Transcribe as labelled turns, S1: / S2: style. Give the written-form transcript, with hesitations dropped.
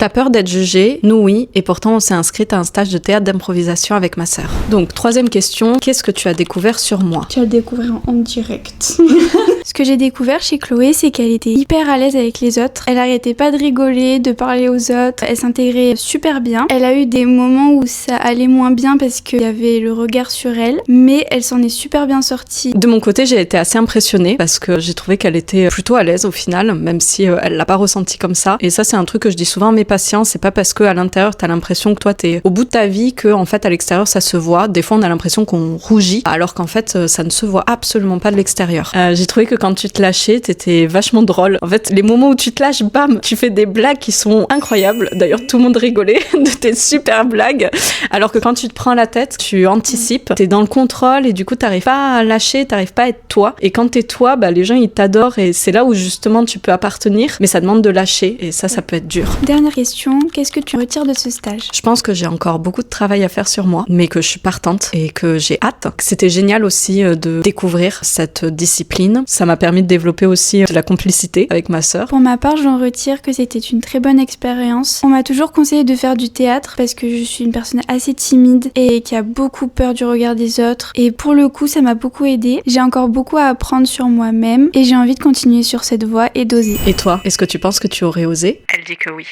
S1: T'as peur d'être jugée? Nous oui, et pourtant on s'est inscrite à un stage de théâtre d'improvisation avec ma sœur. Donc, troisième question, qu'est-ce que tu as découvert sur moi?
S2: Tu vas le découvrir en direct.
S3: Ce que j'ai découvert chez Chloé, c'est qu'elle était hyper à l'aise avec les autres. Elle arrêtait pas de rigoler, de parler aux autres. Elle s'intégrait super bien. Elle a eu des moments où ça allait moins bien parce qu'il y avait le regard sur elle, mais elle s'en est super bien sortie.
S1: De mon côté, j'ai été assez impressionnée parce que j'ai trouvé qu'elle était plutôt à l'aise au final, même si elle l'a pas ressenti comme ça. Et ça, c'est un truc que je dis souvent à mes patients, c'est pas parce que à l'intérieur t'as l'impression que toi t'es au bout de ta vie que en fait à l'extérieur ça se voit. Des fois on a l'impression qu'on rougit alors qu'en fait ça ne se voit absolument pas de l'extérieur. J'ai trouvé que quand tu te lâchais, t'étais vachement drôle. En fait, les moments où tu te lâches, bam, tu fais des blagues qui sont incroyables. D'ailleurs, tout le monde rigolait de tes super blagues. Alors que quand tu te prends la tête, tu anticipes, t'es dans le contrôle et du coup t'arrives pas à lâcher, t'arrives pas à être toi. Et quand t'es toi, bah les gens ils t'adorent et c'est là où justement tu peux appartenir, mais ça demande de lâcher et ça peut être dur.
S3: Dernière question, qu'est-ce que tu retires de ce stage?
S1: Je pense que j'ai encore beaucoup de travail à faire sur moi, mais que je suis partante et que j'ai hâte. C'était génial aussi de découvrir cette discipline. Ça m'a permis de développer aussi de la complicité avec ma sœur.
S3: Pour ma part, j'en retire que c'était une très bonne expérience. On m'a toujours conseillé de faire du théâtre parce que je suis une personne assez timide et qui a beaucoup peur du regard des autres. Et pour le coup, ça m'a beaucoup aidée. J'ai encore beaucoup à apprendre sur moi-même et j'ai envie de continuer sur cette voie et d'oser.
S1: Et toi, est-ce que tu penses que tu aurais osé?
S4: Elle dit que oui.